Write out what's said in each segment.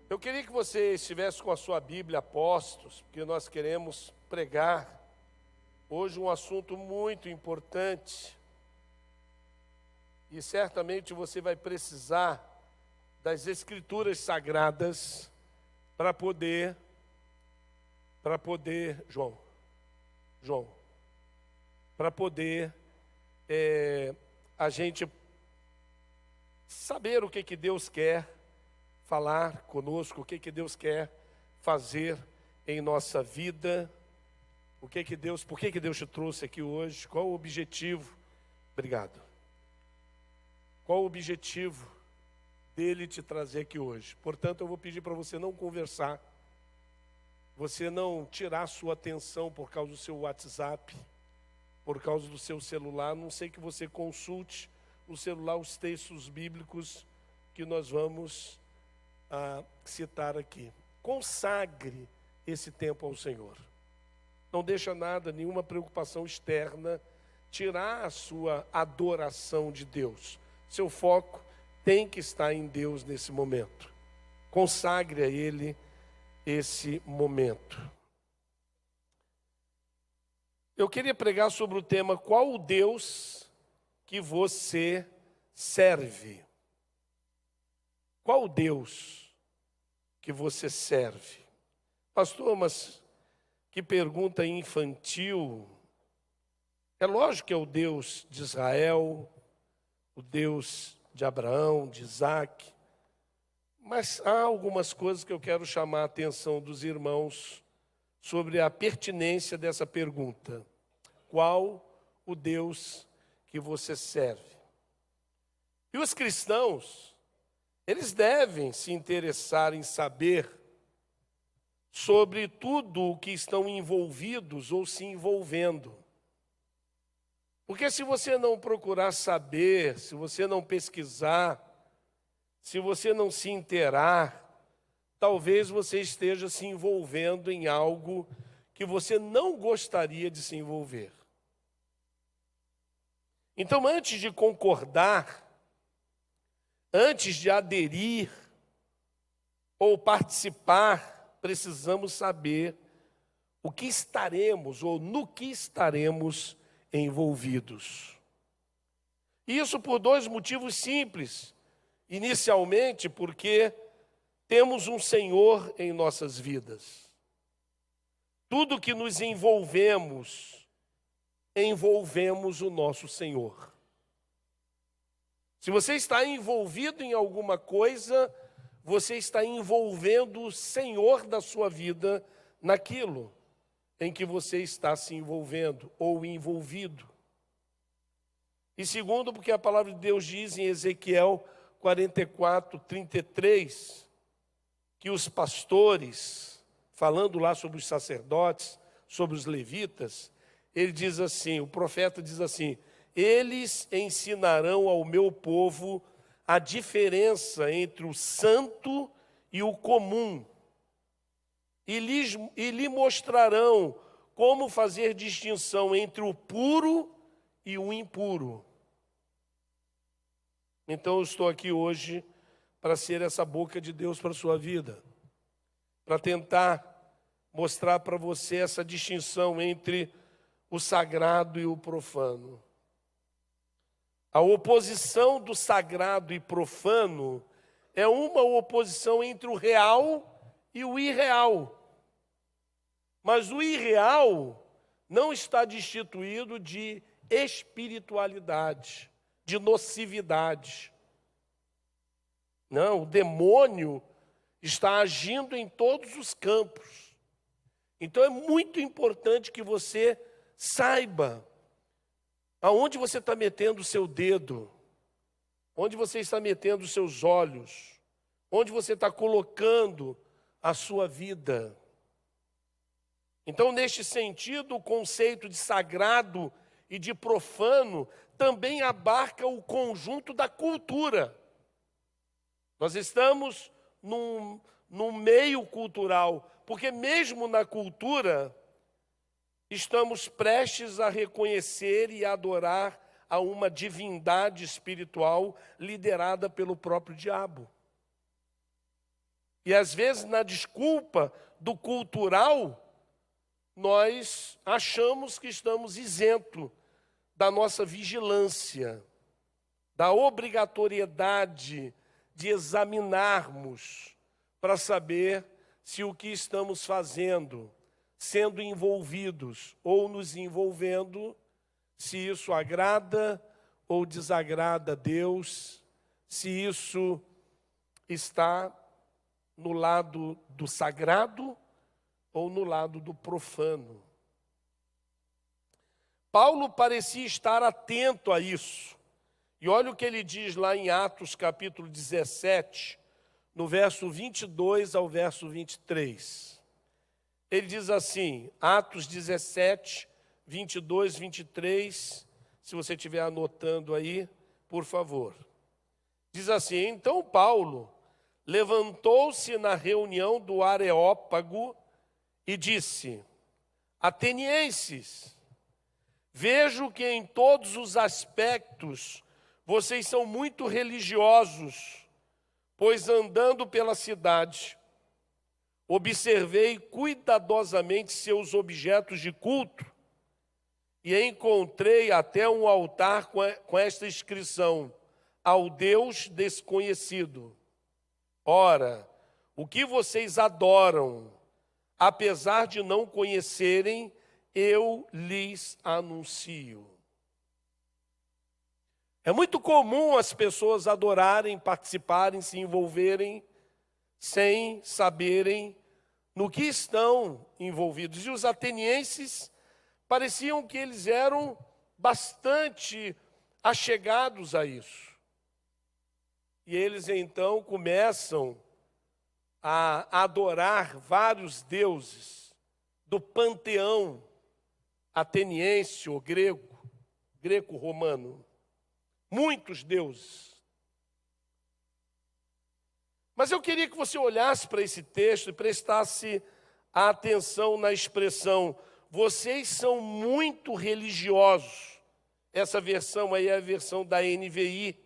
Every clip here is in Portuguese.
Eu queria que você estivesse com a sua Bíblia a postos, porque nós queremos pregar hoje um assunto muito importante. E certamente você vai precisar das Escrituras Sagradas para poder, João, para poder a gente saber o que Deus quer falar conosco, o que Deus quer fazer em nossa vida, por que Deus te trouxe aqui hoje, qual o objetivo, obrigado, qual o objetivo dele te trazer aqui hoje. Portanto, eu vou pedir para você não conversar, você não tirar a sua atenção por causa do seu WhatsApp, por causa do seu celular, a não sei que você consulte no celular os textos bíblicos que nós vamos citar aqui. Consagre esse tempo ao Senhor. Não deixa nada, nenhuma preocupação externa, tirar a sua adoração de Deus. Seu foco tem que estar em Deus nesse momento. Consagre a Ele esse momento. Eu queria pregar sobre o tema: qual o Deus que você serve? Qual o Deus que você serve? Pastor, mas que pergunta infantil. É lógico que é o Deus de Israel, o Deus de Abraão, de Isaac, mas há algumas coisas que eu quero chamar a atenção dos irmãos sobre a pertinência dessa pergunta. Qual o Deus que você serve? E os cristãos, eles devem se interessar em saber sobre tudo o que estão envolvidos ou se envolvendo. Porque se você não procurar saber, se você não pesquisar, se você não se inteirar, talvez você esteja se envolvendo em algo que você não gostaria de se envolver. Então, antes de concordar, antes de aderir ou participar, precisamos saber o que estaremos ou no que estaremos envolvidos. Isso por dois motivos simples. Inicialmente, porque temos um Senhor em nossas vidas. Tudo que nos envolvemos o nosso Senhor. Se você está envolvido em alguma coisa, você está envolvendo o Senhor da sua vida naquilo em que você está se envolvendo ou envolvido. E segundo, porque a palavra de Deus diz em Ezequiel 44:33, que os pastores, falando lá sobre os sacerdotes, sobre os levitas, ele diz assim, o profeta diz assim: eles ensinarão ao meu povo a diferença entre o santo e o comum, e lhe mostrarão como fazer distinção entre o puro e o impuro. Então eu estou aqui hoje para ser essa boca de Deus para a sua vida, para tentar mostrar para você essa distinção entre o sagrado e o profano. A oposição do sagrado e profano é uma oposição entre o real e o irreal. Mas o irreal não está destituído de espiritualidade, de nocividade. Não, o demônio está agindo em todos os campos. Então é muito importante que você saiba aonde você está metendo o seu dedo, onde você está metendo os seus olhos, onde você está colocando a sua vida. Então, neste sentido, o conceito de sagrado e de profano também abarca o conjunto da cultura. Nós estamos num meio cultural, porque mesmo na cultura, estamos prestes a reconhecer e adorar a uma divindade espiritual liderada pelo próprio diabo. E às vezes, na desculpa do cultural, nós achamos que estamos isentos da nossa vigilância, da obrigatoriedade de examinarmos para saber se o que estamos fazendo, sendo envolvidos ou nos envolvendo, se isso agrada ou desagrada a Deus, se isso está no lado do sagrado ou no lado do profano. Paulo parecia estar atento a isso. E olha o que ele diz lá em Atos capítulo 17, no verso 22 ao verso 23. Ele diz assim, Atos 17, 22, 23, se você estiver anotando aí, por favor. Diz assim, então Paulo levantou-se na reunião do Areópago e disse, atenienses, vejo que em todos os aspectos vocês são muito religiosos, pois andando pela cidade, observei cuidadosamente seus objetos de culto e encontrei até um altar com esta inscrição, ao Deus desconhecido. Ora, o que vocês adoram, apesar de não conhecerem, eu lhes anuncio. É muito comum as pessoas adorarem, participarem, se envolverem, sem saberem no que estão envolvidos. E os atenienses pareciam que eles eram bastante achegados a isso. E eles então começam a adorar vários deuses do panteão ateniense ou greco-romano. Muitos deuses. Mas eu queria que você olhasse para esse texto e prestasse atenção na expressão, vocês são muito religiosos. Essa versão aí é a versão da NVI.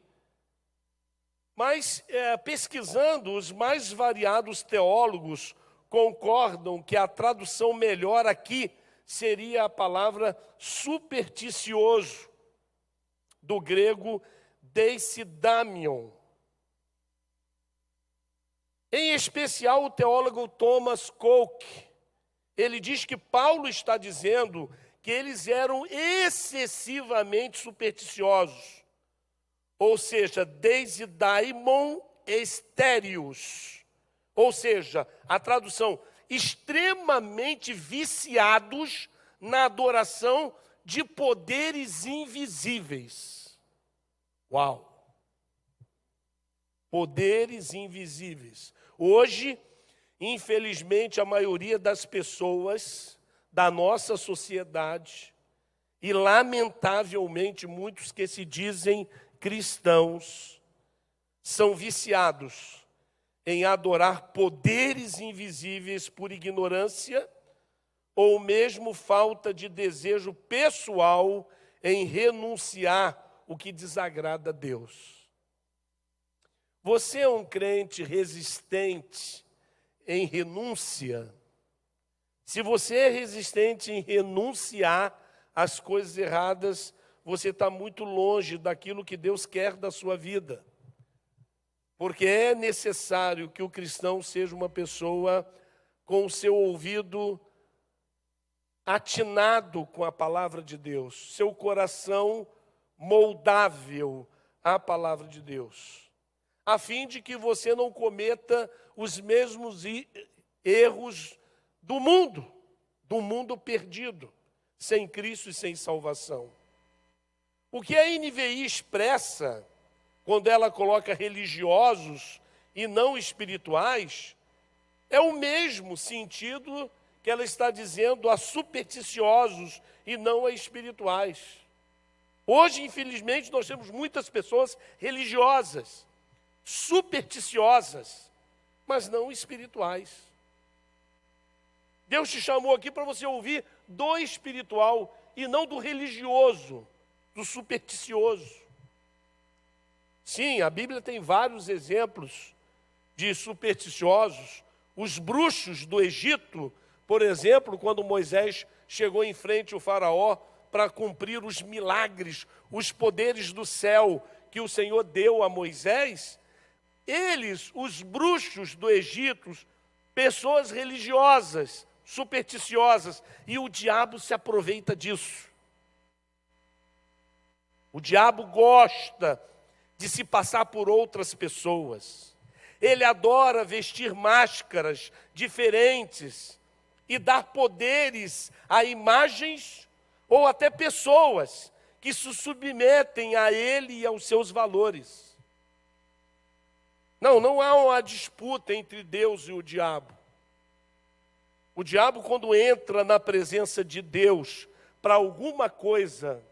Mas, pesquisando, os mais variados teólogos concordam que a tradução melhor aqui seria a palavra supersticioso, do grego deisidamion. Em especial, o teólogo Thomas Coke, ele diz que Paulo está dizendo que eles eram excessivamente supersticiosos. Ou seja, desidaimon estéreos. Ou seja, a tradução, extremamente viciados na adoração de poderes invisíveis. Uau! Poderes invisíveis. Hoje, infelizmente, a maioria das pessoas da nossa sociedade, e lamentavelmente muitos que se dizem cristãos, são viciados em adorar poderes invisíveis por ignorância ou mesmo falta de desejo pessoal em renunciar o que desagrada a Deus. Você é um crente resistente em renúncia? Se você é resistente em renunciar às coisas erradas, você está muito longe daquilo que Deus quer da sua vida. Porque é necessário que o cristão seja uma pessoa com o seu ouvido atinado com a palavra de Deus, seu coração moldável à palavra de Deus, a fim de que você não cometa os mesmos erros do mundo perdido, sem Cristo e sem salvação. O que a NVI expressa, quando ela coloca religiosos e não espirituais, é o mesmo sentido que ela está dizendo a supersticiosos e não a espirituais. Hoje, infelizmente, nós temos muitas pessoas religiosas, supersticiosas, mas não espirituais. Deus te chamou aqui para você ouvir do espiritual e não do religioso, do supersticioso. Sim, a Bíblia tem vários exemplos de supersticiosos, os bruxos do Egito, por exemplo, quando Moisés chegou em frente ao faraó para cumprir os milagres, os poderes do céu que o Senhor deu a Moisés, eles, os bruxos do Egito, pessoas religiosas, supersticiosas, e o diabo se aproveita disso. O diabo gosta de se passar por outras pessoas. Ele adora vestir máscaras diferentes e dar poderes a imagens ou até pessoas que se submetem a ele e aos seus valores. Não há uma disputa entre Deus e o diabo. O diabo, quando entra na presença de Deus para alguma coisa,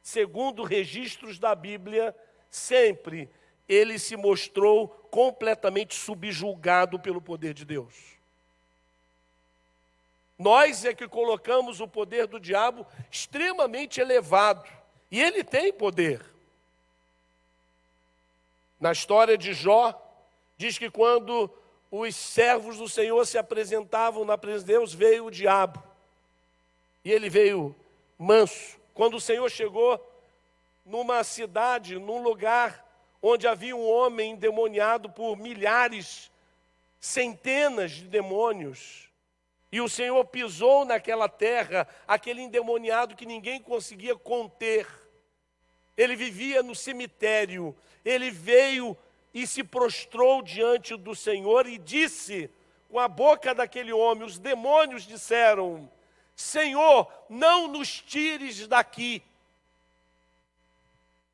segundo registros da Bíblia, sempre ele se mostrou completamente subjugado pelo poder de Deus. Nós é que colocamos o poder do diabo extremamente elevado. E ele tem poder. Na história de Jó, diz que quando os servos do Senhor se apresentavam na presença de Deus, veio o diabo. E ele veio manso. Quando o Senhor chegou numa cidade, num lugar onde havia um homem endemoniado por milhares, centenas de demônios, e o Senhor pisou naquela terra, aquele endemoniado que ninguém conseguia conter. Ele vivia no cemitério, ele veio e se prostrou diante do Senhor e disse, com a boca daquele homem, os demônios disseram: Senhor, não nos tires daqui.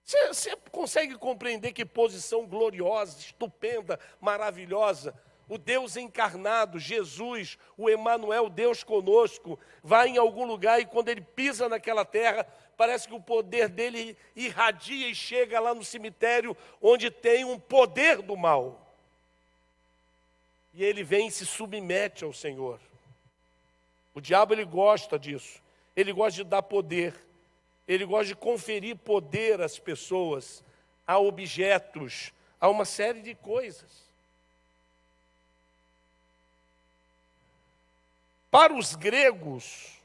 Você consegue compreender que posição gloriosa, estupenda, maravilhosa? O Deus encarnado, Jesus, o Emanuel, Deus conosco, vai em algum lugar e quando ele pisa naquela terra, parece que o poder dele irradia e chega lá no cemitério, onde tem um poder do mal. E ele vem e se submete ao Senhor. O diabo, ele gosta disso. Ele gosta de dar poder. Ele gosta de conferir poder às pessoas, a objetos, a uma série de coisas. Para os gregos,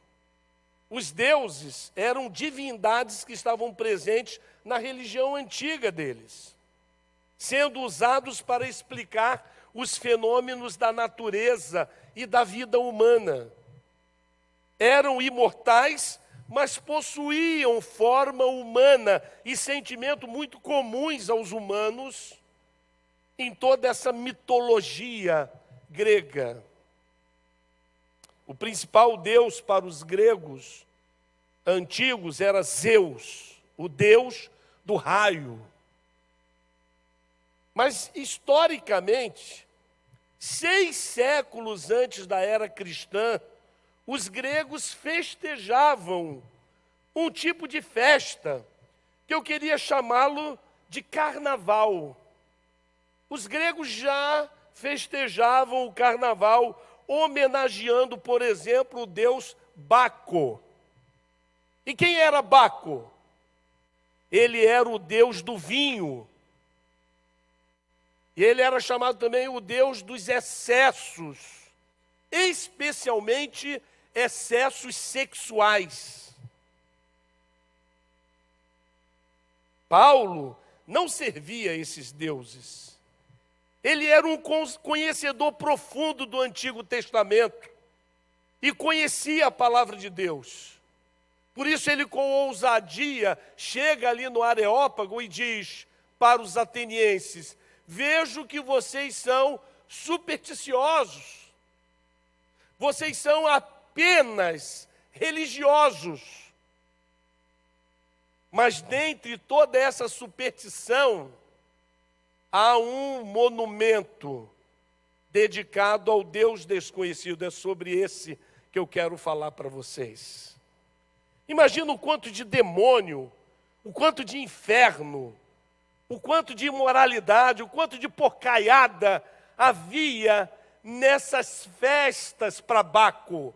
os deuses eram divindades que estavam presentes na religião antiga deles, sendo usados para explicar os fenômenos da natureza e da vida humana. Eram imortais, mas possuíam forma humana e sentimento muito comuns aos humanos em toda essa mitologia grega. O principal deus para os gregos antigos era Zeus, o deus do raio. Mas, historicamente, 6 séculos antes da era cristã, os gregos festejavam um tipo de festa que eu queria chamá-lo de carnaval. Os gregos já festejavam o carnaval homenageando, por exemplo, o deus Baco. E quem era Baco? Ele era o deus do vinho. E ele era chamado também o deus dos excessos, especialmente excessos sexuais. Paulo não servia a esses deuses. Ele era um conhecedor profundo do Antigo Testamento e conhecia a palavra de Deus. Por isso ele, com ousadia, chega ali no Areópago e diz para os atenienses: vejo que vocês são supersticiosos. Vocês são apenas religiosos. Mas dentre toda essa superstição, há um monumento dedicado ao Deus desconhecido. É sobre esse que eu quero falar para vocês. Imagina o quanto de demônio, o quanto de inferno, o quanto de imoralidade, o quanto de porcaiada havia nessas festas para Baco.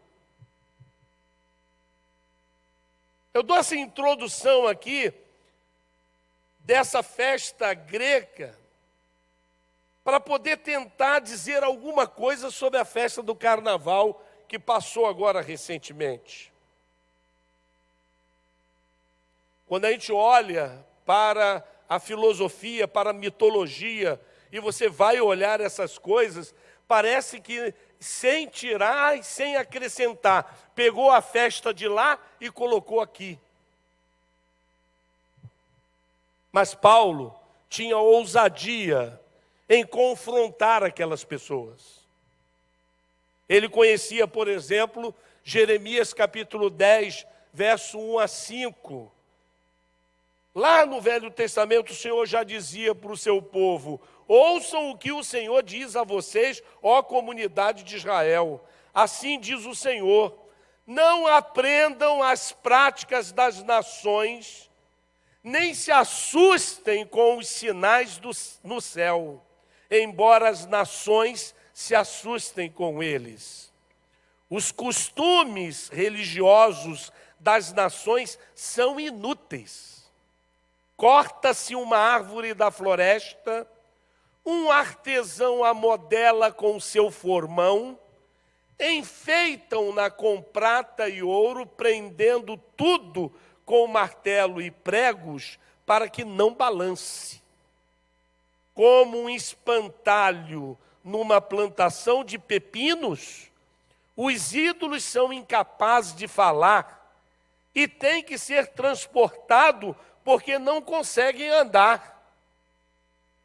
Eu dou essa introdução aqui dessa festa grega, para poder tentar dizer alguma coisa sobre a festa do carnaval que passou agora recentemente. Quando a gente olha para a filosofia, para a mitologia, e você vai olhar essas coisas, parece que sem tirar e sem acrescentar, pegou a festa de lá e colocou aqui. Mas Paulo tinha ousadia em confrontar aquelas pessoas. Ele conhecia, por exemplo, Jeremias capítulo 10, verso 1 a 5. Lá no Velho Testamento, o Senhor já dizia para o seu povo: ouçam o que o Senhor diz a vocês, ó comunidade de Israel. Assim diz o Senhor: não aprendam as práticas das nações, nem se assustem com os sinais no céu, embora as nações se assustem com eles. Os costumes religiosos das nações são inúteis. Corta-se uma árvore da floresta, um artesão a modela com seu formão, enfeitam-na com prata e ouro, prendendo tudo com martelo e pregos, para que não balance. Como um espantalho numa plantação de pepinos, os ídolos são incapazes de falar e têm que ser transportados porque não conseguem andar.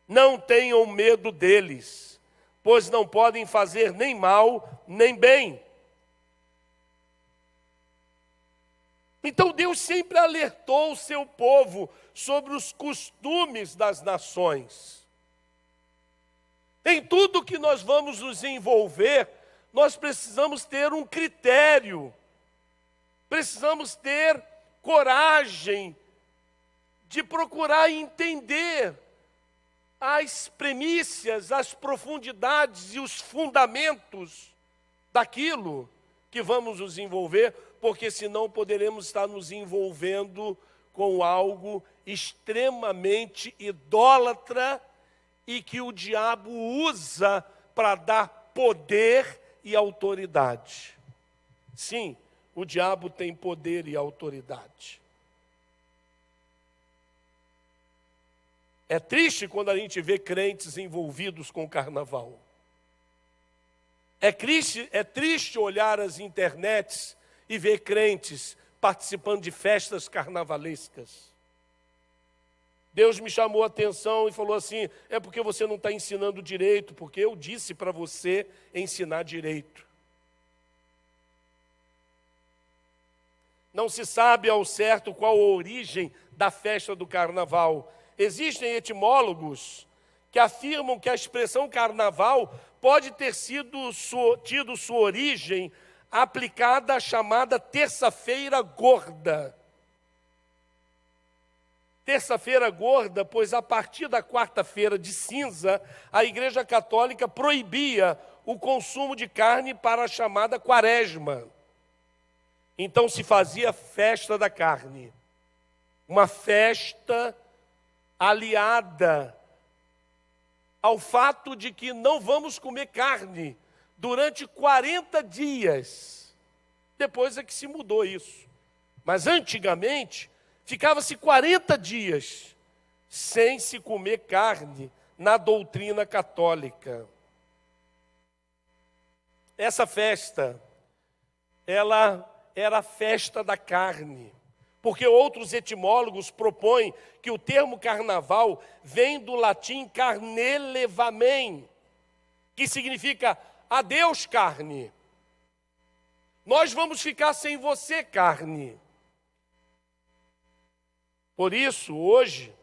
Não tenham medo deles, pois não podem fazer nem mal, nem bem. Então Deus sempre alertou o seu povo sobre os costumes das nações. Em tudo que nós vamos nos envolver, nós precisamos ter um critério, precisamos ter coragem de procurar entender as premissas, as profundidades e os fundamentos daquilo que vamos nos envolver, porque senão poderemos estar nos envolvendo com algo extremamente idólatra e que o diabo usa para dar poder e autoridade. Sim, o diabo tem poder e autoridade. É triste quando a gente vê crentes envolvidos com o carnaval. É triste olhar as internets e ver crentes participando de festas carnavalescas. Deus me chamou a atenção e falou assim: é porque você não está ensinando direito, porque eu disse para você ensinar direito. Não se sabe ao certo qual a origem da festa do carnaval. Existem etimólogos que afirmam que a expressão carnaval pode ter tido sua origem aplicada à chamada terça-feira gorda. Terça-feira gorda, pois a partir da quarta-feira de cinza, a Igreja Católica proibia o consumo de carne para a chamada quaresma. Então se fazia festa da carne, uma festa aliada ao fato de que não vamos comer carne durante 40 dias. Depois é que se mudou isso. Mas antigamente, ficava-se 40 dias sem se comer carne na doutrina católica. Essa festa, ela era a festa da carne. Porque outros etimólogos propõem que o termo carnaval vem do latim carnelevamen, que significa adeus carne. Nós vamos ficar sem você, carne. Por isso, hoje,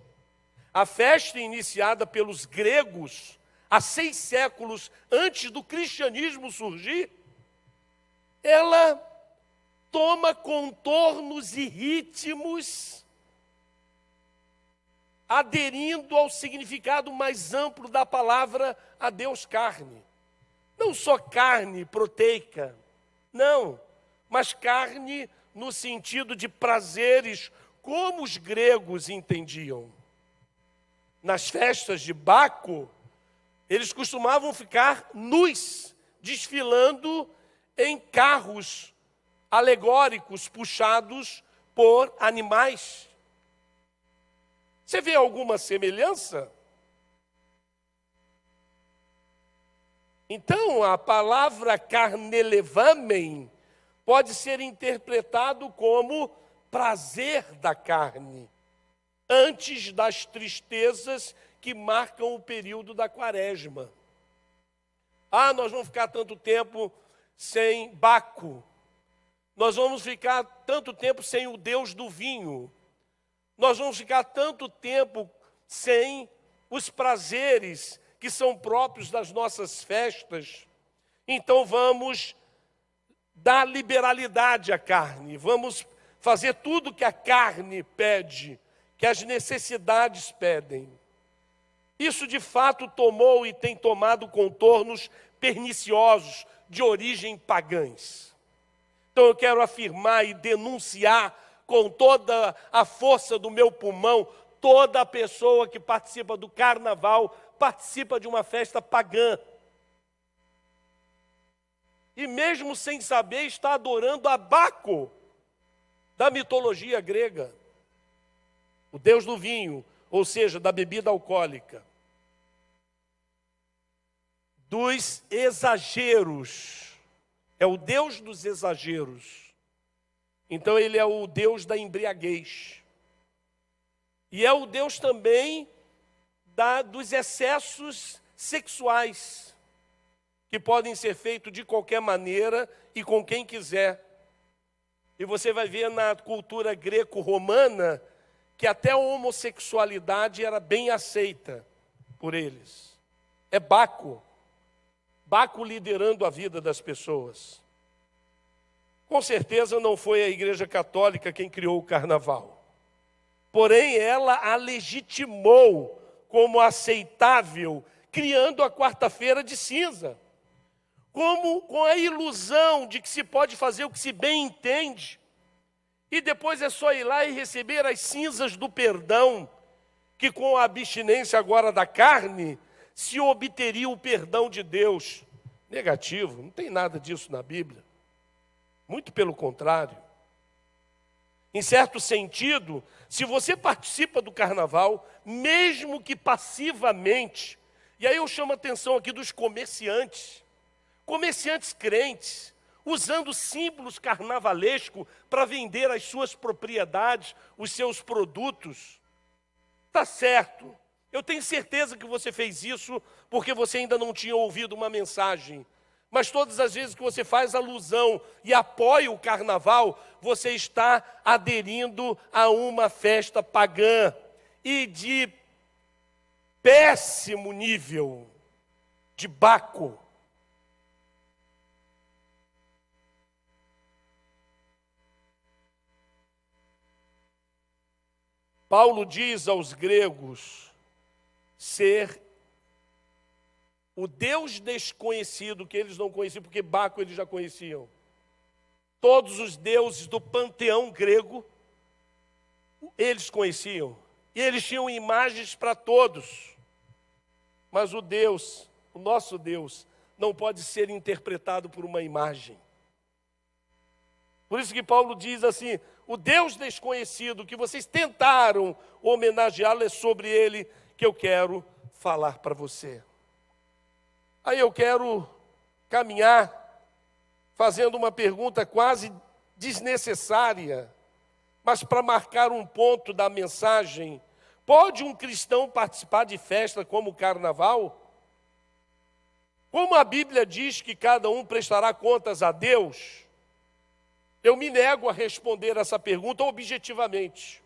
a festa iniciada pelos gregos há 6 séculos antes do cristianismo surgir, ela toma contornos e ritmos aderindo ao significado mais amplo da palavra adeus carne. Não só carne proteica, não, mas carne no sentido de prazeres, como os gregos entendiam. Nas festas de Baco, Eles costumavam ficar nus, desfilando em carros alegóricos puxados por animais. Você vê alguma semelhança? Então, a palavra carnelevamen pode ser interpretado como prazer da carne, antes das tristezas que marcam o período da quaresma. Nós vamos ficar tanto tempo sem Baco. Nós vamos ficar tanto tempo sem o Deus do vinho. Nós vamos ficar tanto tempo sem os prazeres que são próprios das nossas festas. Então vamos dar liberalidade à carne. Vamos fazer tudo que a carne pede, que as necessidades pedem. Isso de fato tomou e tem tomado contornos perniciosos de origem pagãs. Então eu quero afirmar e denunciar com toda a força do meu pulmão, toda pessoa que participa do carnaval participa de uma festa pagã. E mesmo sem saber, está adorando a Baco, da mitologia grega. O deus do vinho, ou seja, da bebida alcoólica. Dos exageros. É o deus dos exageros. Então ele é o deus da embriaguez. E é o deus também dos excessos sexuais, que podem ser feitos de qualquer maneira e com quem quiser. E você vai ver na cultura greco-romana que até a homossexualidade era bem aceita por eles. É Baco liderando a vida das pessoas. Com certeza não foi a Igreja Católica quem criou o carnaval. Porém, ela a legitimou como aceitável, criando a quarta-feira de cinza. Como com a ilusão de que se pode fazer o que se bem entende, e depois é só ir lá e receber as cinzas do perdão, que com a abstinência agora da carne, se obteria o perdão de Deus. Negativo, não tem nada disso na Bíblia. Muito pelo contrário. Em certo sentido, se você participa do carnaval, mesmo que passivamente, e aí eu chamo a atenção aqui dos comerciantes crentes, usando símbolos carnavalescos para vender as suas propriedades, os seus produtos. Tá certo. Eu tenho certeza que você fez isso porque você ainda não tinha ouvido uma mensagem. Mas todas as vezes que você faz alusão e apoia o carnaval, você está aderindo a uma festa pagã e de péssimo nível, de Baco. Paulo diz aos gregos ser o Deus desconhecido que eles não conheciam, porque Baco eles já conheciam. Todos os deuses do panteão grego, eles conheciam. E eles tinham imagens para todos. Mas o nosso Deus, não pode ser interpretado por uma imagem. Por isso que Paulo diz assim, o Deus desconhecido que vocês tentaram homenageá-lo, é sobre ele que eu quero falar para você. Aí eu quero caminhar fazendo uma pergunta quase desnecessária, mas para marcar um ponto da mensagem. Pode um cristão participar de festa como o carnaval? Como a Bíblia diz que cada um prestará contas a Deus, eu me nego a responder essa pergunta objetivamente.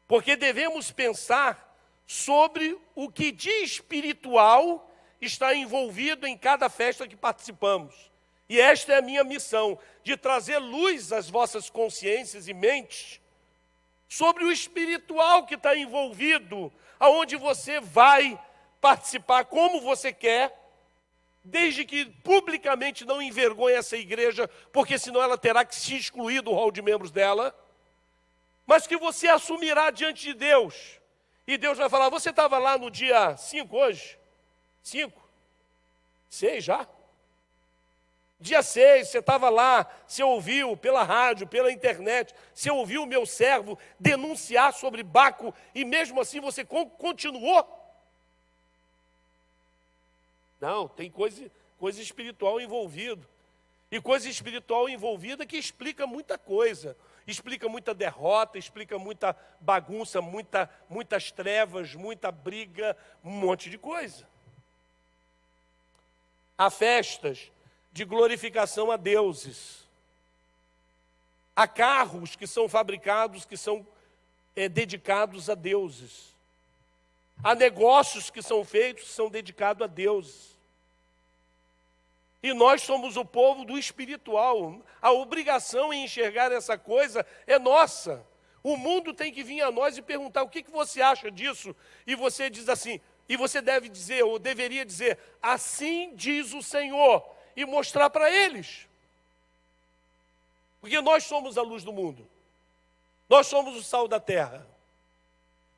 Porque devemos pensar sobre o que de espiritual está envolvido em cada festa que participamos. E esta é a minha missão, de trazer luz às vossas consciências e mentes sobre o espiritual que está envolvido, aonde você vai participar como você quer, desde que publicamente não envergonhe essa igreja, porque senão ela terá que se excluir do hall de membros dela, mas que você assumirá diante de Deus. E Deus vai falar, você estava lá no dia 5 hoje? 5? 6 já? Dia 6, você estava lá, você ouviu pela rádio, pela internet, você ouviu o meu servo denunciar sobre Baco e mesmo assim você continuou? Não, tem coisa espiritual envolvida. E coisa espiritual envolvida que explica muita coisa. Explica muita derrota, explica muita bagunça, muitas trevas, muita briga, um monte de coisa. Há festas de glorificação a deuses. Há carros que são fabricados, que são dedicados a deuses. Há negócios que são feitos, que são dedicados a deuses. E nós somos o povo do espiritual. A obrigação em enxergar essa coisa é nossa. O mundo tem que vir a nós e perguntar: o que você acha disso? E você diz assim, e você deve dizer, ou deveria dizer: assim diz o Senhor, e mostrar para eles. Porque nós somos a luz do mundo. Nós somos o sal da terra.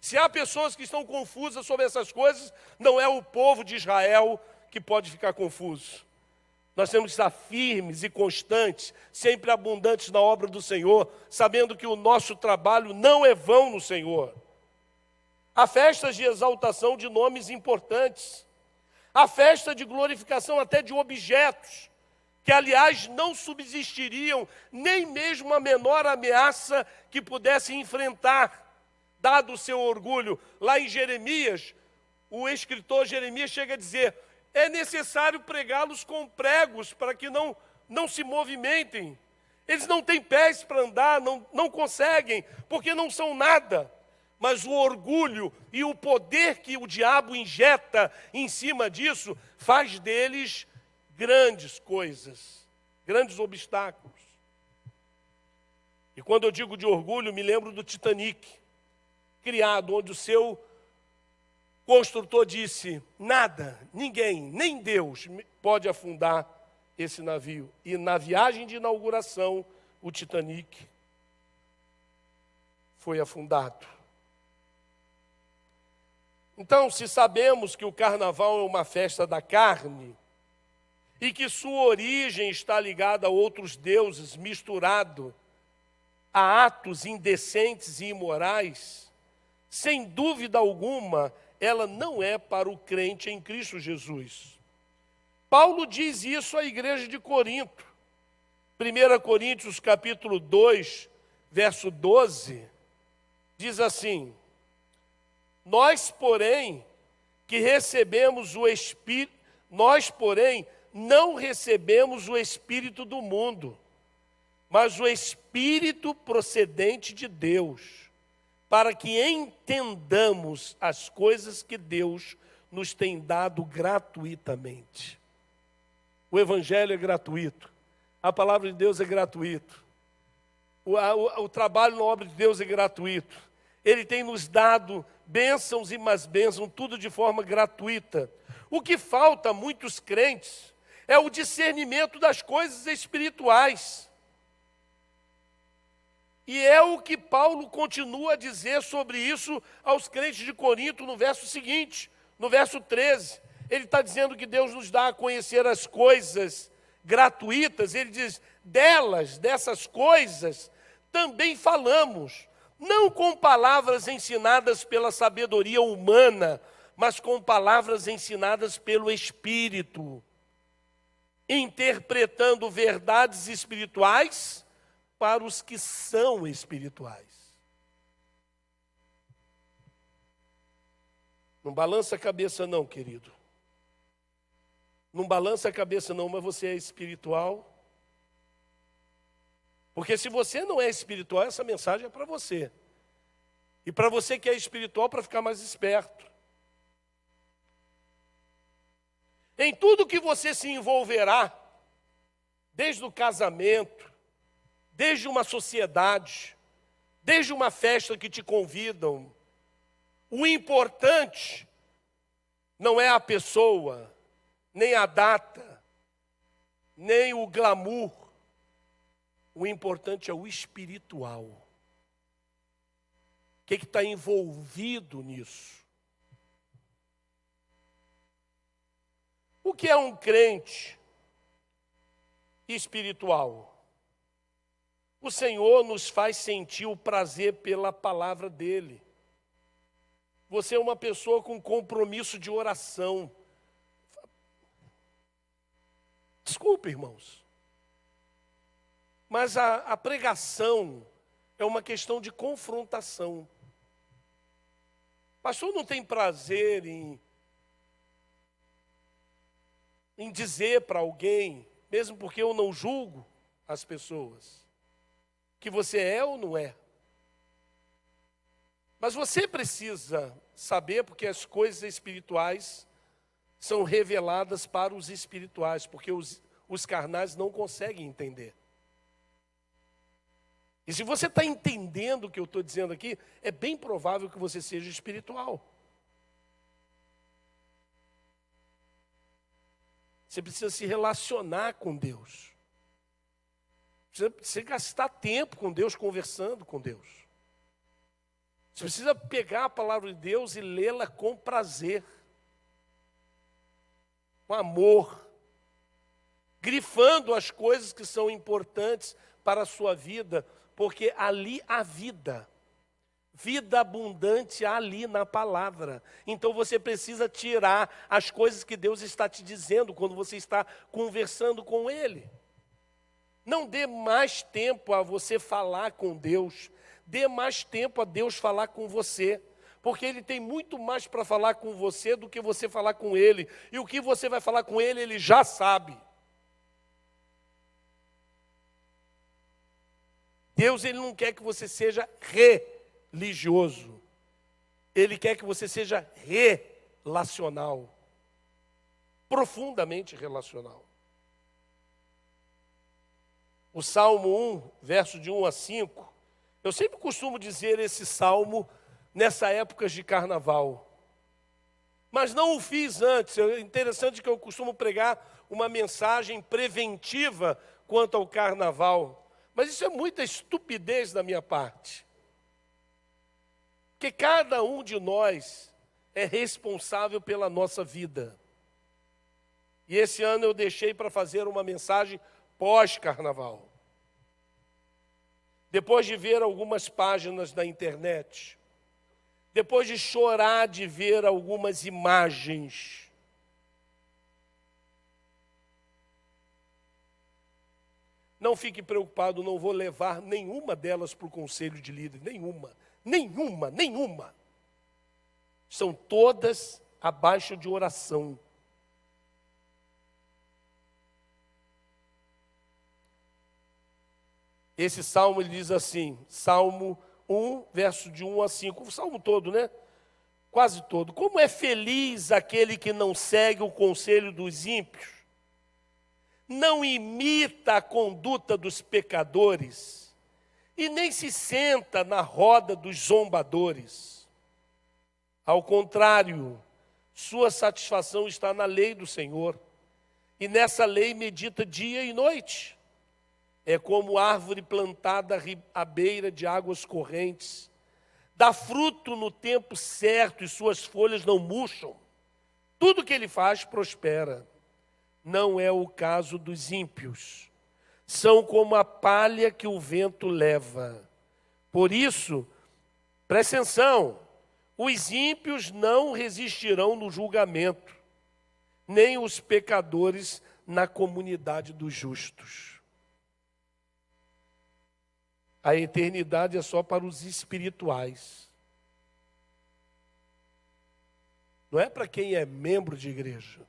Se há pessoas que estão confusas sobre essas coisas, não é o povo de Israel que pode ficar confuso. Nós temos que estar firmes e constantes, sempre abundantes na obra do Senhor, sabendo que o nosso trabalho não é vão no Senhor. Há festas de exaltação de nomes importantes. Há festa de glorificação até de objetos, que aliás não subsistiriam nem mesmo a menor ameaça que pudesse enfrentar, dado o seu orgulho. Lá em Jeremias, o escritor Jeremias chega a dizer: é necessário pregá-los com pregos para que não se movimentem. Eles não têm pés para andar, não conseguem, porque não são nada. Mas o orgulho e o poder que o diabo injeta em cima disso faz deles grandes coisas, grandes obstáculos. E quando eu digo de orgulho, me lembro do Titanic, criado onde o seu construtor disse: nada, ninguém, nem Deus pode afundar esse navio. E na viagem de inauguração, o Titanic foi afundado. Então, se sabemos que o carnaval é uma festa da carne, e que sua origem está ligada a outros deuses, misturado a atos indecentes e imorais, sem dúvida alguma, ela não é para o crente em Cristo Jesus. Paulo diz isso à igreja de Corinto. 1 Coríntios capítulo 2, verso 12, diz assim: nós, porém, não recebemos o Espírito do mundo, mas o Espírito procedente de Deus, para que entendamos as coisas que Deus nos tem dado gratuitamente. O Evangelho é gratuito, a palavra de Deus é gratuito, o trabalho na obra de Deus é gratuito. Ele tem nos dado bênçãos e mais bênçãos, tudo de forma gratuita. O que falta a muitos crentes é o discernimento das coisas espirituais. E é o que Paulo continua a dizer sobre isso aos crentes de Corinto no verso seguinte, no verso 13. Ele está dizendo que Deus nos dá a conhecer as coisas gratuitas. Ele diz: dessas coisas, também falamos, não com palavras ensinadas pela sabedoria humana, mas com palavras ensinadas pelo Espírito, interpretando verdades espirituais para os que são espirituais. Não balança a cabeça não, querido. Não balança a cabeça não, mas você é espiritual. Porque se você não é espiritual, essa mensagem é para você. E para você que é espiritual, para ficar mais esperto. Em tudo que você se envolverá, desde o casamento, desde uma sociedade, desde uma festa que te convidam, o importante não é a pessoa, nem a data, nem o glamour. O importante é o espiritual. O que está envolvido nisso? O que é um crente espiritual? O Senhor nos faz sentir o prazer pela palavra dele. Você é uma pessoa com compromisso de oração. Desculpe, irmãos, mas a pregação é uma questão de confrontação. Pastor não tem prazer em dizer para alguém, mesmo porque eu não julgo as pessoas, que você é ou não é. Mas você precisa saber, porque as coisas espirituais são reveladas para os espirituais, porque os carnais não conseguem entender. E se você está entendendo o que eu estou dizendo aqui, é bem provável que você seja espiritual. Você precisa se relacionar com Deus. Precisa gastar tempo com Deus, conversando com Deus. Você precisa pegar a palavra de Deus e lê-la com prazer, com amor, grifando as coisas que são importantes para a sua vida, porque ali há vida. Vida abundante há ali na palavra. Então você precisa tirar as coisas que Deus está te dizendo quando você está conversando com Ele. Não dê mais tempo a você falar com Deus. Dê mais tempo a Deus falar com você. Porque Ele tem muito mais para falar com você do que você falar com Ele. E o que você vai falar com Ele, Ele já sabe. Deus, Ele não quer que você seja religioso. Ele quer que você seja relacional. Profundamente relacional. O Salmo 1, verso de 1 a 5, eu sempre costumo dizer esse salmo nessa época de carnaval. Mas não o fiz antes. É interessante que eu costumo pregar uma mensagem preventiva quanto ao carnaval. Mas isso é muita estupidez da minha parte. Porque cada um de nós é responsável pela nossa vida. E esse ano eu deixei para fazer uma mensagem pós-carnaval. Depois de ver algumas páginas da internet, depois de chorar de ver algumas imagens, não fique preocupado, não vou levar nenhuma delas para o conselho de líderes, nenhuma. São todas abaixo de oração. Esse salmo ele diz assim, Salmo 1, verso de 1 a 5, o salmo todo, né? Quase todo. Como é feliz aquele que não segue o conselho dos ímpios, não imita a conduta dos pecadores e nem se senta na roda dos zombadores. Ao contrário, sua satisfação está na lei do Senhor, e nessa lei medita dia e noite. É como árvore plantada à beira de águas correntes. Dá fruto no tempo certo e suas folhas não murcham. Tudo que ele faz prospera. Não é o caso dos ímpios. São como a palha que o vento leva. Por isso, preste atenção, os ímpios não resistirão no julgamento, nem os pecadores na comunidade dos justos. A eternidade é só para os espirituais. Não é para quem é membro de igreja.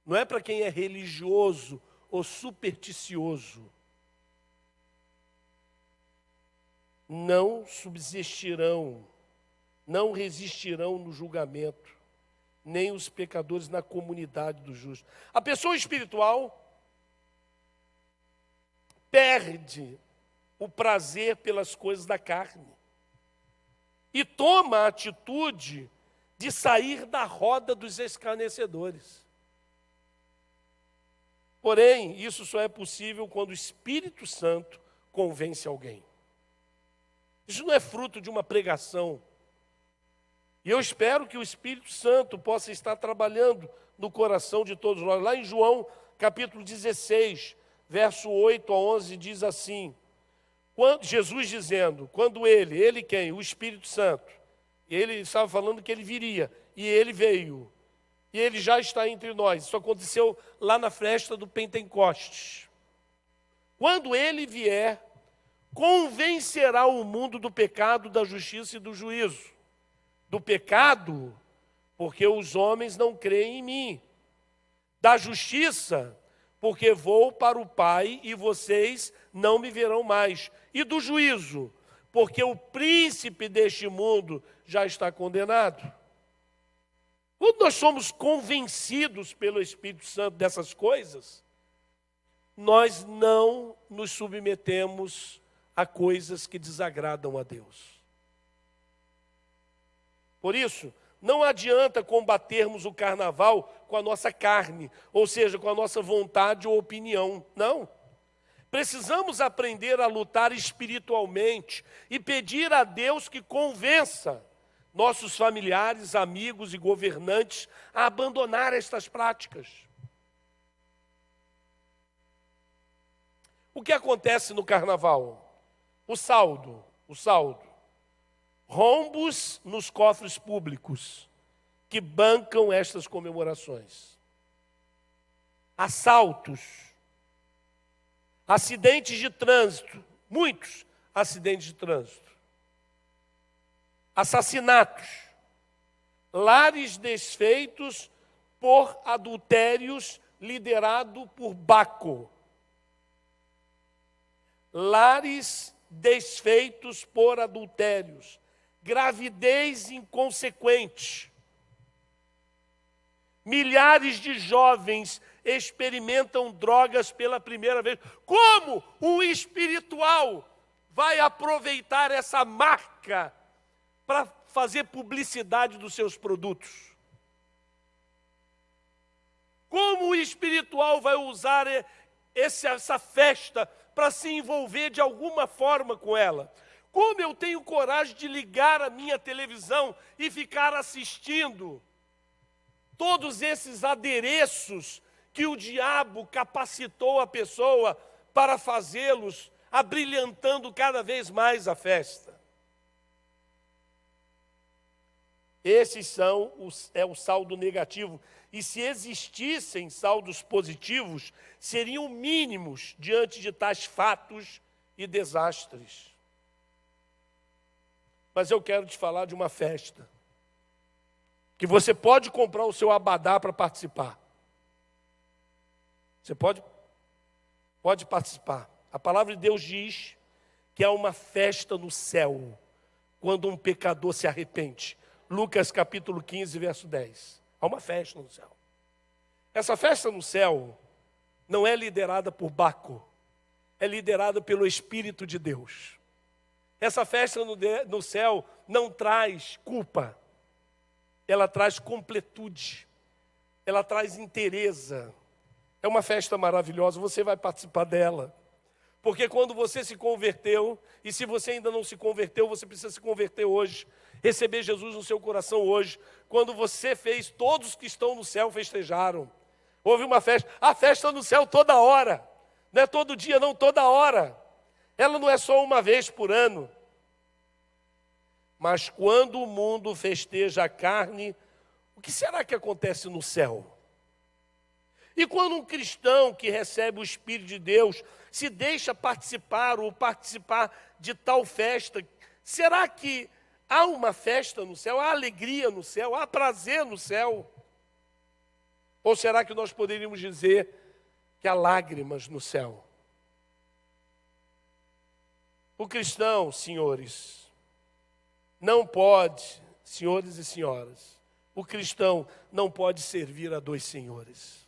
Não é para quem é religioso ou supersticioso. Não subsistirão, não resistirão no julgamento, nem os pecadores na comunidade dos justos. A pessoa espiritual perde o prazer pelas coisas da carne e toma a atitude de sair da roda dos escarnecedores. Porém, isso só é possível quando o Espírito Santo convence alguém. Isso não é fruto de uma pregação. E eu espero que o Espírito Santo possa estar trabalhando no coração de todos nós. Lá em João, capítulo 16, verso 8 a 11, diz assim, Jesus dizendo, quando ele quem? O Espírito Santo. Ele estava falando que ele viria, e ele veio. E ele já está entre nós. Isso aconteceu lá na festa do Pentecostes. Quando ele vier, convencerá o mundo do pecado, da justiça e do juízo. Do pecado, porque os homens não creem em mim. Da justiça, porque vou para o Pai e vocês não me verão mais. E do juízo, porque o príncipe deste mundo já está condenado. Quando nós somos convencidos pelo Espírito Santo dessas coisas, nós não nos submetemos a coisas que desagradam a Deus. Por isso, não adianta combatermos o carnaval com a nossa carne, ou seja, com a nossa vontade ou opinião. Não. Precisamos aprender a lutar espiritualmente e pedir a Deus que convença nossos familiares, amigos e governantes a abandonar estas práticas. O que acontece no carnaval? O saldo. Rombos nos cofres públicos que bancam estas comemorações. Assaltos. Acidentes de trânsito. Muitos acidentes de trânsito. Assassinatos. Lares desfeitos por adultérios liderado por Baco. Lares desfeitos por adultérios. Gravidez inconsequente. Milhares de jovens experimentam drogas pela primeira vez. Como o espiritual vai aproveitar essa marca para fazer publicidade dos seus produtos? Como o espiritual vai usar essa festa para se envolver de alguma forma com ela? Como eu tenho coragem de ligar a minha televisão e ficar assistindo todos esses adereços que o diabo capacitou a pessoa para fazê-los, abrilhantando cada vez mais a festa? Esses é o saldo negativo. E se existissem saldos positivos, seriam mínimos diante de tais fatos e desastres. Mas eu quero te falar de uma festa que você pode comprar o seu abadá para participar. Você pode participar. A palavra de Deus diz que há uma festa no céu quando um pecador se arrepende. Lucas capítulo 15, verso 10. Há uma festa no céu. Essa festa no céu não é liderada por Baco, é liderada pelo Espírito de Deus. Essa festa no céu não traz culpa, ela traz completude, ela traz inteireza. É uma festa maravilhosa, você vai participar dela. Porque quando você se converteu, e se você ainda não se converteu, você precisa se converter hoje, receber Jesus no seu coração hoje. Quando você fez, todos que estão no céu festejaram. Houve uma festa, a festa no céu toda hora, não é todo dia não, toda hora. Ela não é só uma vez por ano. Mas quando o mundo festeja a carne, o que será que acontece no céu? E quando um cristão que recebe o Espírito de Deus se deixa participar ou participar de tal festa, será que há uma festa no céu, há alegria no céu, há prazer no céu? Ou será que nós poderíamos dizer que há lágrimas no céu? O cristão, senhores, não pode, senhores e senhoras, o cristão não pode servir a dois senhores.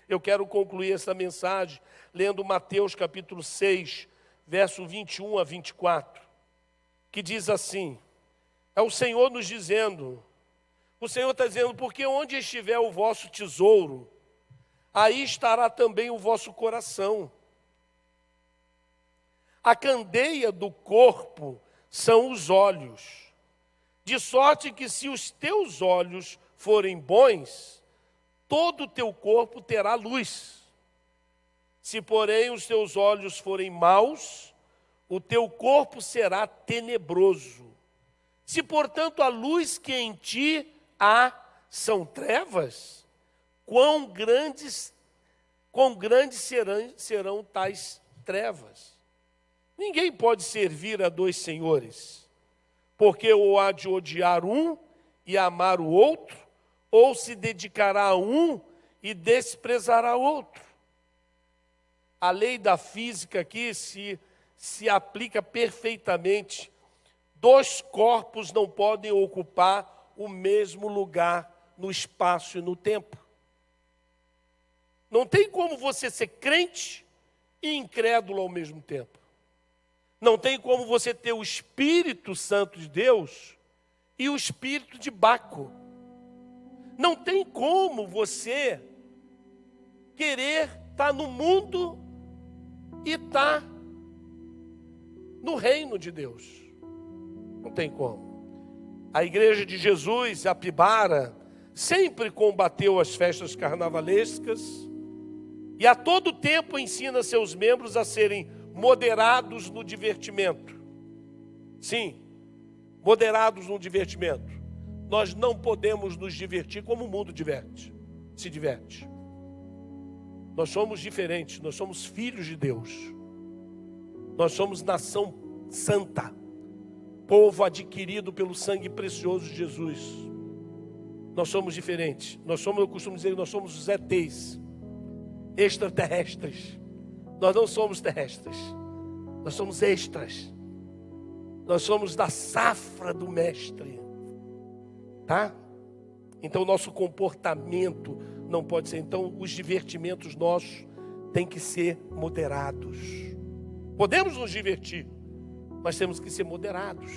Eu quero concluir essa mensagem lendo Mateus capítulo 6, verso 21 a 24, que diz assim, é o Senhor nos dizendo, o Senhor está dizendo, porque onde estiver o vosso tesouro, aí estará também o vosso coração. A candeia do corpo são os olhos. De sorte que se os teus olhos forem bons, todo o teu corpo terá luz. Se, porém, os teus olhos forem maus, o teu corpo será tenebroso. Se, portanto, a luz que em ti há são trevas, quão grandes serão tais trevas? Ninguém pode servir a dois senhores, porque ou há de odiar um e amar o outro, ou se dedicará a um e desprezará o outro. A lei da física aqui se aplica perfeitamente. Dois corpos não podem ocupar o mesmo lugar no espaço e no tempo. Não tem como você ser crente e incrédulo ao mesmo tempo. Não tem como você ter o Espírito Santo de Deus e o espírito de Baco. Não tem como você querer estar no mundo e estar no reino de Deus. Não tem como. A igreja de Jesus, a Pibara, sempre combateu as festas carnavalescas e a todo tempo ensina seus membros a serem moderados no divertimento. Sim, moderados no divertimento. Nós não podemos nos divertir como o mundo se diverte. Nós somos diferentes, nós somos filhos de Deus. Nós somos nação santa, povo adquirido pelo sangue precioso de Jesus. Nós somos diferentes. Eu costumo dizer que nós somos os ETs, extraterrestres. Nós não somos terrestres, nós somos extras. Nós somos da safra do mestre, tá? Então o nosso comportamento não pode ser. Então os divertimentos nossos têm que ser moderados. Podemos nos divertir, mas temos que ser moderados.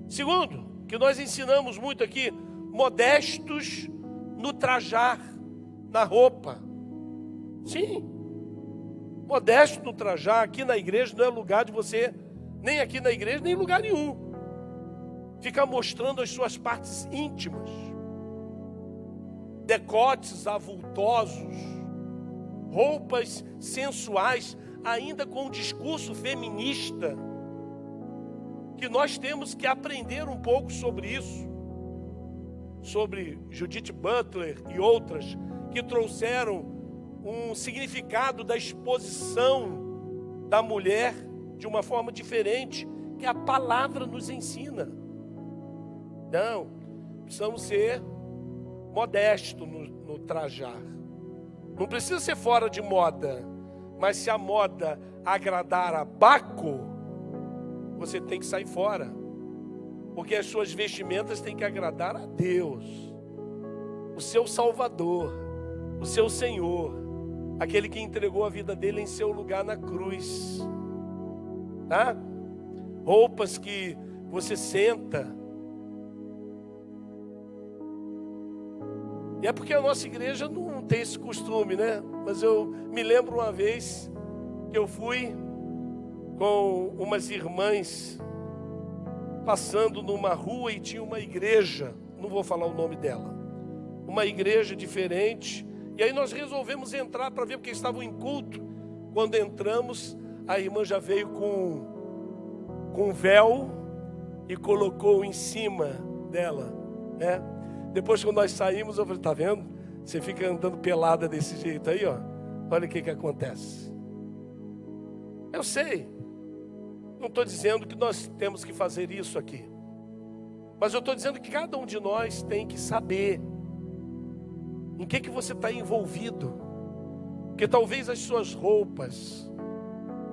Segundo, que nós ensinamos muito aqui, modestos no trajar, na roupa. Sim, modesto no trajar. Aqui na igreja não é lugar de você, nem aqui na igreja, nem em lugar nenhum, ficar mostrando as suas partes íntimas, decotes avultosos, roupas sensuais, ainda com um discurso feminista, que nós temos que aprender um pouco sobre isso, sobre Judith Butler e outras, que trouxeram um significado da exposição da mulher de uma forma diferente, que a palavra nos ensina. Não, precisamos ser modestos no trajar. Não precisa ser fora de moda, mas se a moda agradar a Baco, você tem que sair fora, porque as suas vestimentas têm que agradar a Deus, o seu Salvador, o seu Senhor, aquele que entregou a vida dele em seu lugar na cruz, tá? Roupas que você senta. E é porque a nossa igreja não tem esse costume, né? Mas eu me lembro uma vez que eu fui com umas irmãs passando numa rua e tinha uma igreja, não vou falar o nome dela, uma igreja diferente, e aí nós resolvemos entrar para ver, porque estavam em culto. Quando entramos, a irmã já veio com véu e colocou em cima dela, né? Depois, quando nós saímos, eu falei, tá vendo? Você fica andando pelada desse jeito aí, ó. Olha o que acontece. Eu sei. Não estou dizendo que nós temos que fazer isso aqui. Mas eu estou dizendo que cada um de nós tem que saber em que você está envolvido. Porque talvez as suas roupas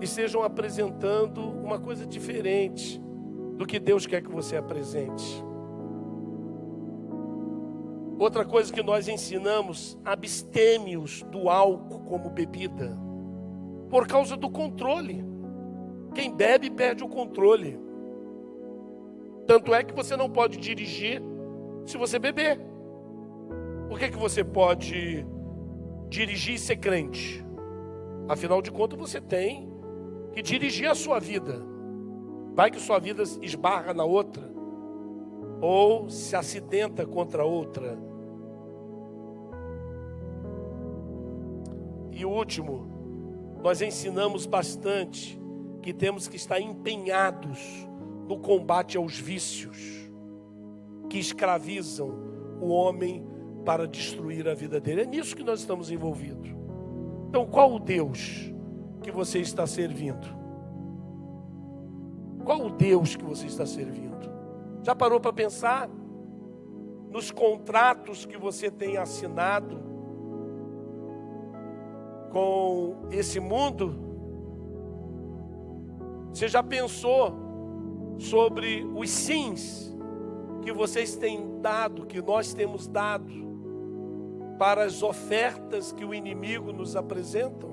estejam apresentando uma coisa diferente do que Deus quer que você apresente. Outra coisa que nós ensinamos, abstêmios do álcool como bebida, por causa do controle. Quem bebe perde o controle. Tanto é que você não pode dirigir se você beber. Por que você pode dirigir e ser crente? Afinal de contas, você tem que dirigir a sua vida. Vai que sua vida esbarra na outra. ou se acidenta contra outra. E o último, nós ensinamos bastante que temos que estar empenhados no combate aos vícios que escravizam o homem para destruir a vida dele. É nisso que nós estamos envolvidos. Então, qual o Deus que você está servindo? Qual o Deus que você está servindo? Já parou para pensar nos contratos que você tem assinado com esse mundo? Você já pensou sobre os sims que vocês têm dado, que nós temos dado para as ofertas que o inimigo nos apresenta?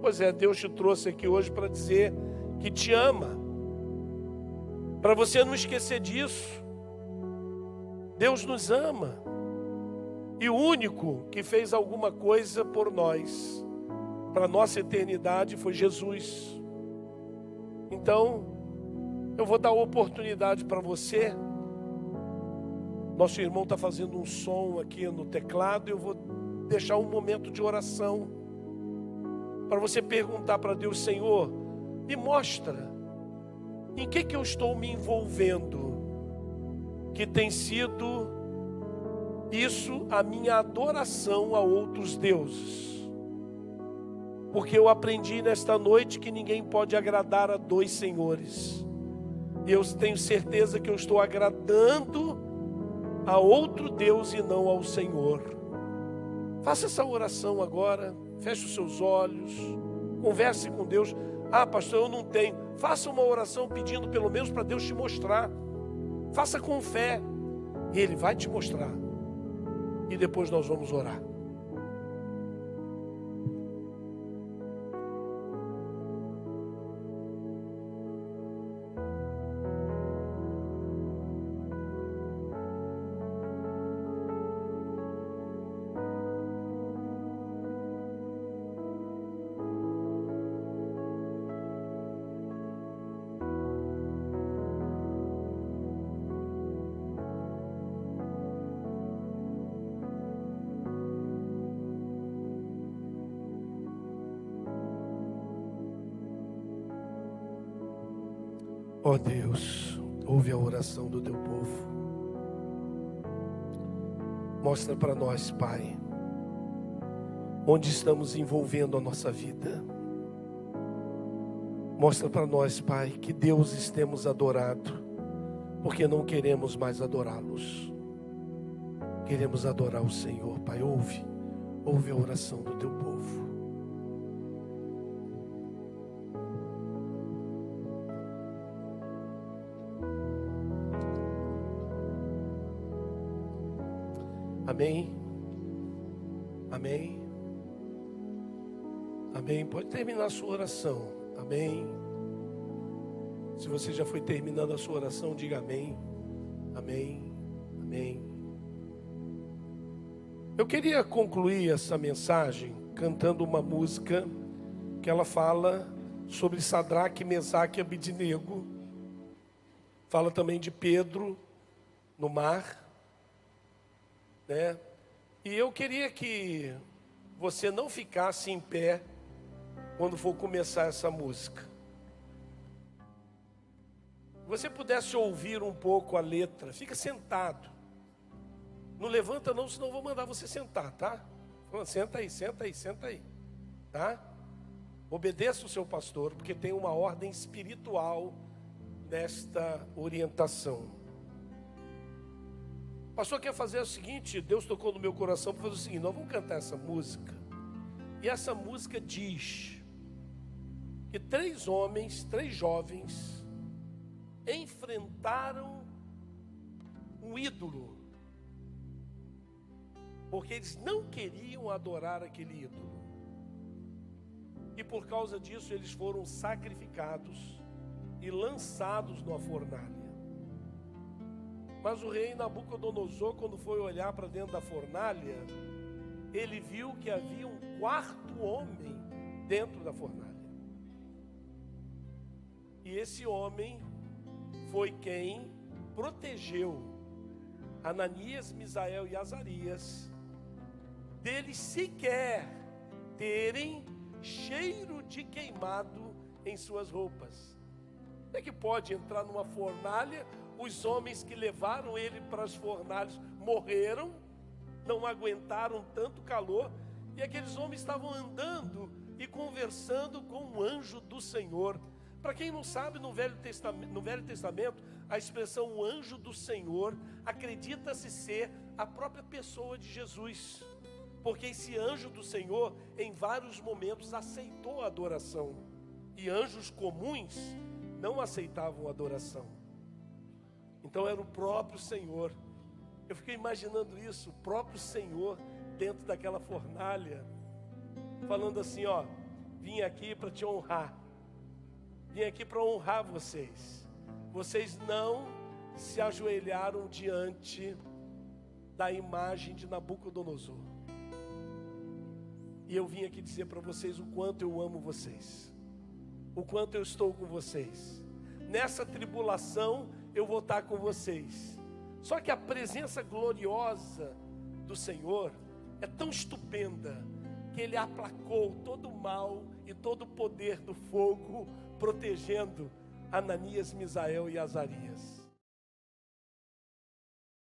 Pois é, Deus te trouxe aqui hoje para dizer que te ama, para você não esquecer disso. Deus nos ama, e o único que fez alguma coisa por nós, para a nossa eternidade, foi Jesus. Então, eu vou dar oportunidade para você. Nosso irmão está fazendo um som aqui no teclado, eu vou deixar um momento de oração, para você perguntar para Deus: Senhor, me mostra em que eu estou me envolvendo, que tem sido isso a minha adoração a outros deuses. Porque eu aprendi nesta noite que ninguém pode agradar a dois senhores. E eu tenho certeza que eu estou agradando a outro Deus e não ao Senhor. Faça essa oração agora, feche os seus olhos, converse com Deus. Ah, pastor, eu não tenho. Faça uma oração pedindo pelo menos para Deus te mostrar. Faça com fé, e Ele vai te mostrar. E depois nós vamos orar. Ó Deus, ouve a oração do teu povo. Mostra para nós, Pai, onde estamos envolvendo a nossa vida. Mostra para nós, Pai, que deuses temos adorado, porque não queremos mais adorá-los. Queremos adorar o Senhor, Pai. Ouve a oração do teu povo. Amém. Amém. Amém. Pode terminar a sua oração. Amém. Se você já foi terminando a sua oração, diga amém. Amém. Amém. Eu queria concluir essa mensagem cantando uma música que ela fala sobre Sadraque, Mesaque e Abednego. Fala também de Pedro no mar. Né? E eu queria que você não ficasse em pé quando for começar essa música. Você pudesse ouvir um pouco a letra. Fica sentado. Não levanta não, senão eu vou mandar você sentar, tá? Senta aí, senta aí, senta aí, tá? Obedeça o seu pastor, porque tem uma ordem espiritual nesta orientação. O pastor quer fazer o seguinte: Deus tocou no meu coração para fazer o seguinte: nós vamos cantar essa música. E essa música diz que 3 homens, 3 jovens enfrentaram um ídolo, porque eles não queriam adorar aquele ídolo. E por causa disso eles foram sacrificados e lançados numa fornalha. Mas o rei Nabucodonosor, quando foi olhar para dentro da fornalha, ele viu que havia um 4º homem dentro da fornalha. E esse homem foi quem protegeu Ananias, Misael e Azarias deles sequer terem cheiro de queimado em suas roupas. É que pode entrar numa fornalha, os homens que levaram ele para as fornalhas morreram, não aguentaram tanto calor, e aqueles homens estavam andando e conversando com um anjo do Senhor. Para quem não sabe, no Velho Testamento, a expressão "o anjo do Senhor" acredita-se ser a própria pessoa de Jesus, porque esse anjo do Senhor, em vários momentos, aceitou a adoração, e anjos comuns não aceitavam a adoração. Então era o próprio Senhor. Eu fiquei imaginando isso, o próprio Senhor dentro daquela fornalha, falando assim: ó, vim aqui para te honrar, vim aqui para honrar vocês. Vocês não se ajoelharam diante da imagem de Nabucodonosor. E eu vim aqui dizer para vocês o quanto eu amo vocês, o quanto eu estou com vocês. Nessa tribulação eu vou estar com vocês. Só que a presença gloriosa do Senhor é tão estupenda que Ele aplacou todo o mal e todo o poder do fogo, protegendo Ananias, Misael e Azarias.